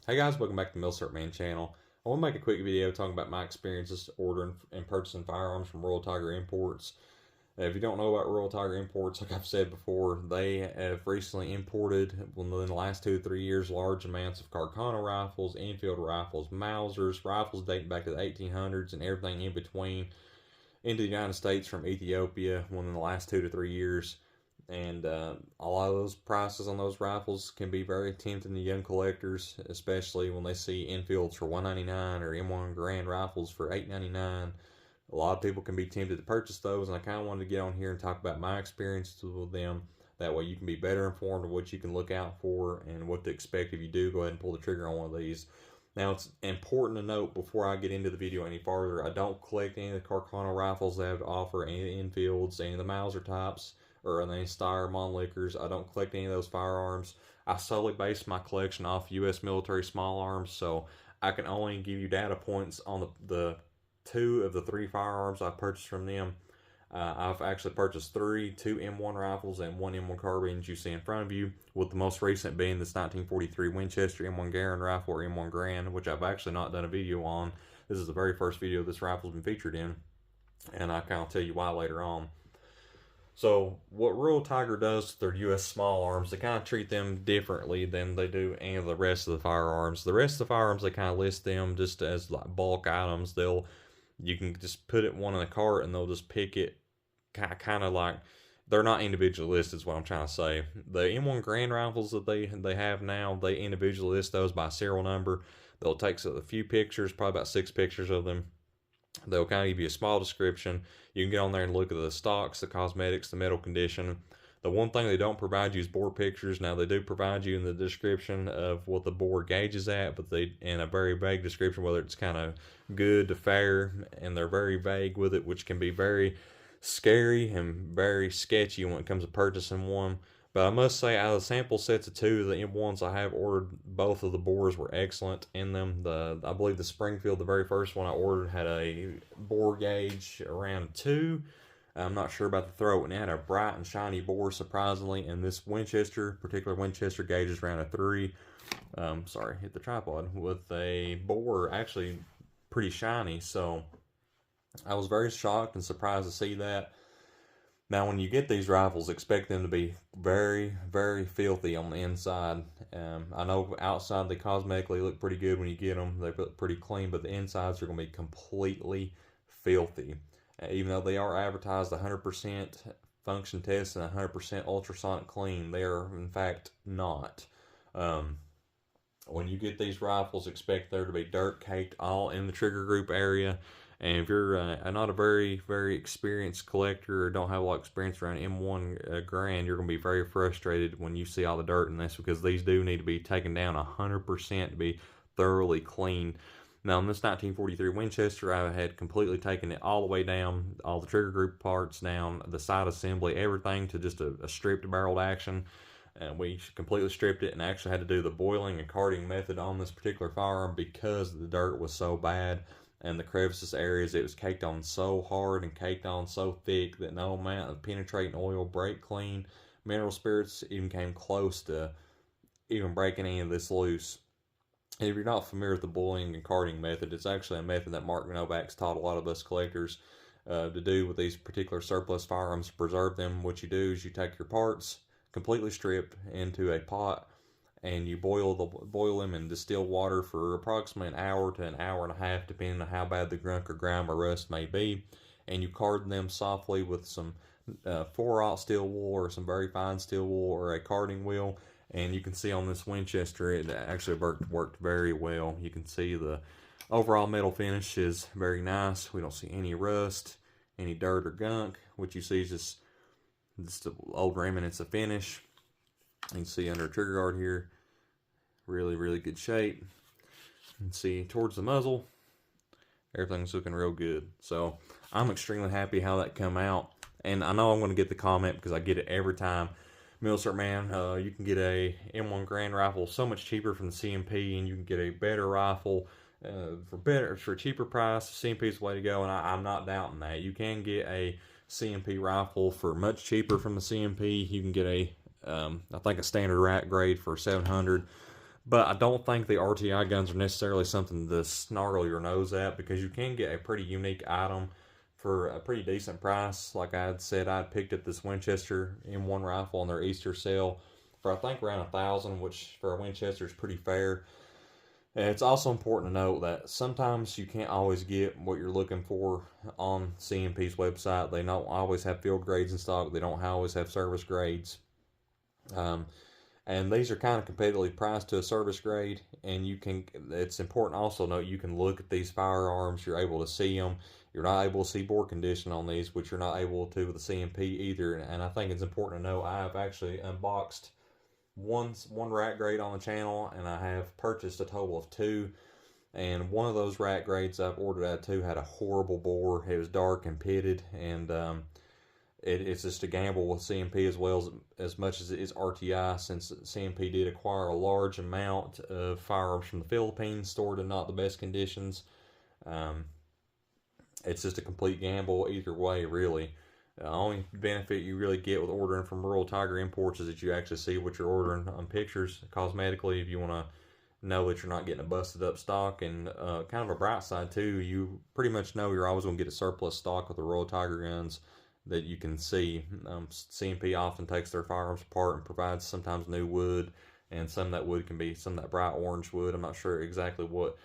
Hey guys, welcome back to the Milcert Man channel. I want to make a quick video talking about my experiences ordering and purchasing firearms from Royal Tiger Imports. If you don't know about Royal Tiger Imports, like I've said before, they have recently imported, within the last 2 to 3 years, large amounts of Carcano rifles, Enfield rifles, Mausers, rifles dating back to the 1800s, and everything in between into the United States from Ethiopia within the last 2 to 3 years. And a lot of those prices on those rifles can be very tempting to young collectors, especially when they see Enfields for $199 or M1 Garand rifles for $899. A lot of people can be tempted to purchase those, and I kind of wanted to get on here and talk about my experiences with them. That way you can be better informed of what you can look out for and what to expect if you do go ahead and pull the trigger on one of these. Now, it's important to note before I get into the video any farther, I don't collect any of the Carcano rifles that have to offer, any of the Enfields, any of the Mauser types, or any Steyr Mannlichers. I don't collect any of those firearms. I solely base my collection off U.S. military small arms, so I can only give you data points on the 2 of the 3 firearms I purchased from them. I've actually purchased 2 M1 rifles and 1 M1 carbine you see in front of you, with the most recent being this 1943 Winchester M1 Garand rifle, or M1 Garand, which I've actually not done a video on. This is the very first video this rifle's been featured in, and I kind of tell you why later on. So what Royal Tiger does to their U.S. small arms, they kind of treat them differently than they do any of the rest of the firearms. The rest of the firearms, they kind of list them just as like bulk items. You can just put it one in the cart and they'll just pick it kind of like, they're not individually listed is what I'm trying to say. The M1 Garand rifles that they have now, they individually list those by serial number. They'll take a few pictures, probably about 6 pictures of them. They'll kind of give you a small description. You can get on there and look at the stocks, the cosmetics, the metal condition. The one thing they don't provide you is bore pictures. Now, they do provide you in the description of what the bore gauge is at, but they in a very vague description, whether it's kind of good to fair, and they're very vague with it, which can be very scary and very sketchy when it comes to purchasing one. But I must say, out of the sample sets of 2 of the M1s I have ordered, both of the bores were excellent in them. I believe the Springfield, the very first one I ordered, had a bore gauge around 2. I'm not sure about the throat, and it had a bright and shiny bore, surprisingly. And this particular Winchester gauge is around a 3. Sorry, hit the tripod, with a bore actually pretty shiny. So I was very shocked and surprised to see that. Now, when you get these rifles, expect them to be very, very filthy on the inside. I know outside they cosmetically look pretty good when you get them. They look pretty clean, but the insides are going to be completely filthy. Even though they are advertised 100% function test and 100% ultrasonic clean, they are, in fact, not. When you get these rifles, expect there to be dirt caked all in the trigger group area. And if you're not a very, very experienced collector, or don't have a lot of experience around M1 Garand, you're going to be very frustrated when you see all the dirt in this, because these do need to be taken down 100% to be thoroughly clean. Now, in this 1943 Winchester, I had completely taken it all the way down, all the trigger group parts down, the side assembly, everything, to just a stripped barreled action. And we completely stripped it, and actually had to do the boiling and carding method on this particular firearm because the dirt was so bad. And the crevices areas, it was caked on so hard and caked on so thick that no amount of penetrating oil, brake clean, mineral spirits even came close to even breaking any of this loose. And if you're not familiar with the boiling and carding method, it's actually a method that Mark Novak's taught a lot of us collectors to do with these particular surplus firearms to preserve them. What you do is you take your parts, completely stripped, into a pot, and you boil them in distilled water for approximately an hour to an hour and a half, depending on how bad the gunk or grime or rust may be. And you card them softly with some 4/0 steel wool, or some very fine steel wool, or a carding wheel. And you can see on this Winchester, it actually worked very well. You can see the overall metal finish is very nice. We don't see any rust, any dirt or gunk. What you see is just the old remnants of finish. You can see under a trigger guard here, really, really good shape. You can see towards the muzzle, everything's looking real good. So I'm extremely happy how that come out. And I know I'm going to get the comment, because I get it every time. Milcert Man, you can get a M1 Garand rifle so much cheaper from the CMP, and you can get a better rifle for a cheaper price. CMP is the way to go, and I'm not doubting that. You can get a CMP rifle for much cheaper from the CMP. You can get a I think a standard rack grade for $700. But I don't think the R.T.I guns are necessarily something to snarl your nose at, because you can get a pretty unique item for a pretty decent price. Like I had said, I picked up this Winchester M1 rifle on their Easter sale for I think around $1,000, which for a Winchester is pretty fair. And it's also important to note that sometimes you can't always get what you're looking for on CMP's website. They don't always have field grades in stock. They don't always have service grades. Um, and these are kind of competitively priced to a service grade. And it's important also to note you can look at these firearms. You're able to see them. You're not able to see bore condition on these, which you're not able to with the CMP either. And I think it's important to know I have actually unboxed one rack grade on the channel, and I have purchased a total of two. And one of those rack grades I've ordered out of two had a horrible bore. It was dark and pitted, and it's just a gamble with CMP as well as much as it is R.T.I, since CMP did acquire a large amount of firearms from the Philippines stored in not the best conditions. It's just a complete gamble either way, really. The only benefit you really get with ordering from Rural Tiger Imports is that you actually see what you're ordering on pictures cosmetically, if you want to know that you're not getting a busted up stock. And kind of a bright side too, you pretty much know you're always going to get a surplus stock with the Rural Tiger guns that you can see. CMP often takes their firearms apart and provides sometimes new wood, and some of that wood can be some of that bright orange wood. I'm not sure exactly what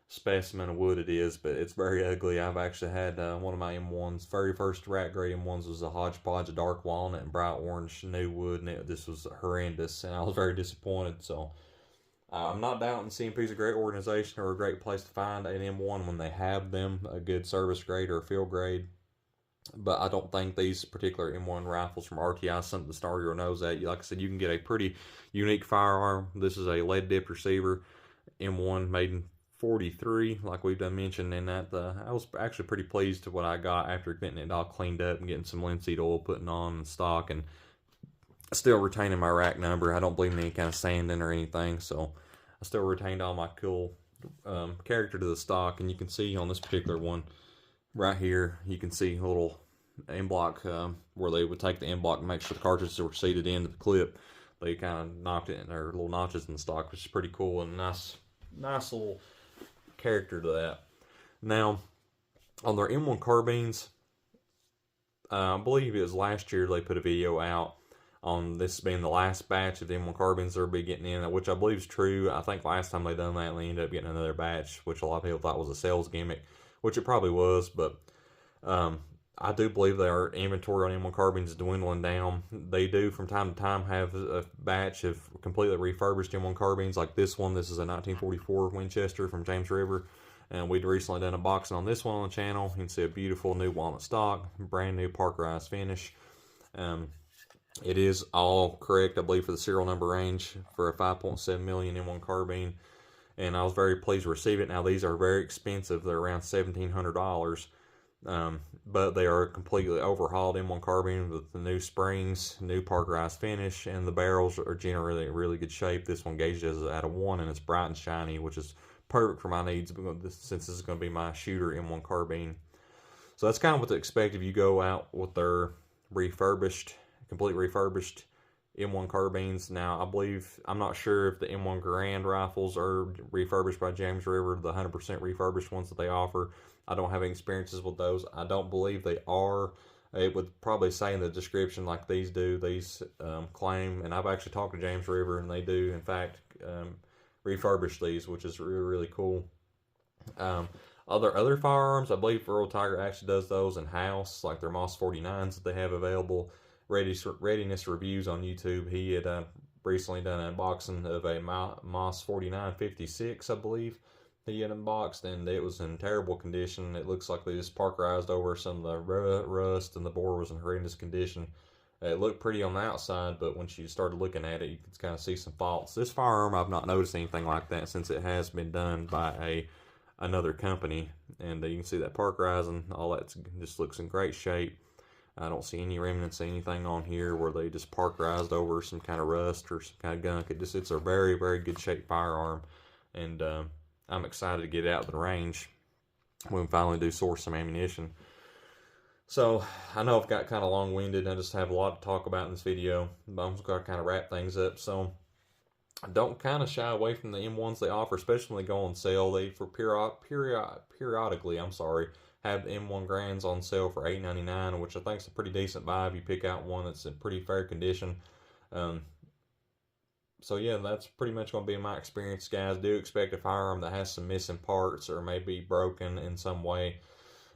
specimen of wood it is, but it's very ugly. I've actually had one of my M1s, very first rack grade M1s, was a hodgepodge of dark walnut and bright orange new wood, and this was horrendous, and I was very disappointed. So I'm not doubting CMP is a great organization or a great place to find an M1 when they have them, a good service grade or a field grade. But I don't think these particular M1 rifles from R.T.I is something to snarl your nose at. Like I said, you can get a pretty unique firearm. This is a lead dipped receiver M1 made in 43, like we've done mentioned. And I was actually pretty pleased with what I got after getting it all cleaned up and getting some linseed oil putting on in stock, and still retaining my rack number. I don't believe in any kind of sanding or anything, so I still retained all my cool character to the stock. And you can see on this particular one right here, you can see a little end block where they would take the end block and make sure the cartridges were seated into the clip. They kind of knocked it in their little notches in the stock, which is pretty cool, and nice little character to that. Now, on their M1 carbines, I believe it was last year they put a video out on this being the last batch of the M1 carbines they'll be getting in, which I believe is true. I think last time they done that, they ended up getting another batch, which a lot of people thought was a sales gimmick, which it probably was. But I do believe their inventory on M1 carbines is dwindling down. They do from time to time have a batch of completely refurbished M1 carbines, like this one. This is a 1944 Winchester from James River, and we'd recently done a boxing on this one on the channel. You can see a beautiful new walnut stock, brand new parkerized finish. It is all correct, I believe, for the serial number range for a 5.7 million M1 carbine, and I was very pleased to receive it. Now, these are very expensive. They're around $1,700. But they are completely overhauled M1 carbine with the new springs, new parkerized finish, and the barrels are generally in really good shape. This one gauges at a 1, and it's bright and shiny, which is perfect for my needs since this is going to be my shooter M1 carbine. So that's kind of what to expect if you go out with their completely refurbished M1 carbines. Now, I'm not sure if the M1 Garand rifles are refurbished by James River, the 100% refurbished ones that they offer. I don't have any experiences with those. I don't believe they are. It would probably say in the description, like these do, these claim, and I've actually talked to James River, and they do, in fact, refurbish these, which is really, really cool. Other firearms, I believe Rural Tiger actually does those in-house, like their Moss 49s that they have available. Readiness Reviews on YouTube, he had recently done an unboxing of a Moss 4956, I believe. He had unboxed, and it was in terrible condition. It looks like they just parkerized over some of the rust, and the bore was in horrendous condition. It looked pretty on the outside, but once you started looking at it, you could kind of see some faults. This firearm, I've not noticed anything like that since it has been done by another company. And you can see that parkerizing, all that just looks in great shape. I don't see any remnants of anything on here where they just parkerized over some kind of rust or some kind of gunk. It's a very, very good shape firearm, and I'm excited to get it out of the range when we finally do source some ammunition. So, I know I've got kind of long-winded. I just have a lot to talk about in this video, but I'm just going to kind of wrap things up. So, don't kind of shy away from the M1s they offer, especially when they go on sale. They periodically, I'm sorry, have the M1 Grands on sale for $8.99, which I think is a pretty decent buy if you pick out one that's in pretty fair condition. Um, so yeah, that's pretty much going to be my experience, guys. Do expect a firearm that has some missing parts or maybe broken in some way.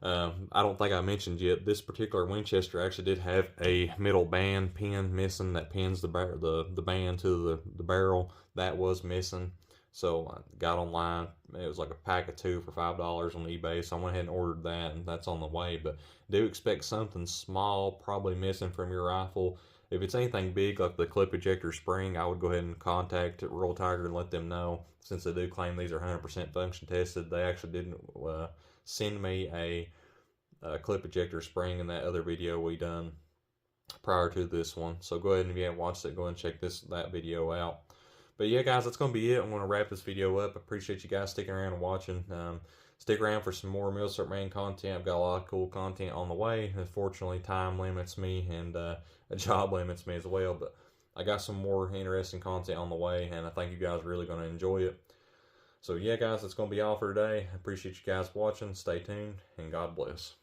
I don't think I mentioned yet, this particular Winchester actually did have a middle band pin missing that pins the band to the barrel. That was missing. So I got online. It was like a pack of two for $5 on eBay. So I went ahead and ordered that, and that's on the way. But do expect something small, probably missing from your rifle. If it's anything big like the clip ejector spring, I would go ahead and contact Royal Tiger and let them know. Since they do claim these are 100% function tested, they actually didn't send me a clip ejector spring in that other video we done prior to this one. So go ahead and if you haven't watched it, go ahead and check that video out. But yeah, guys, that's going to be it. I'm going to wrap this video up. I appreciate you guys sticking around and watching. Stick around for some more Military Man content. I've got a lot of cool content on the way. Unfortunately, time limits me and a job limits me as well. But I got some more interesting content on the way, and I think you guys are really going to enjoy it. So yeah, guys, that's going to be all for today. I appreciate you guys watching. Stay tuned, and God bless.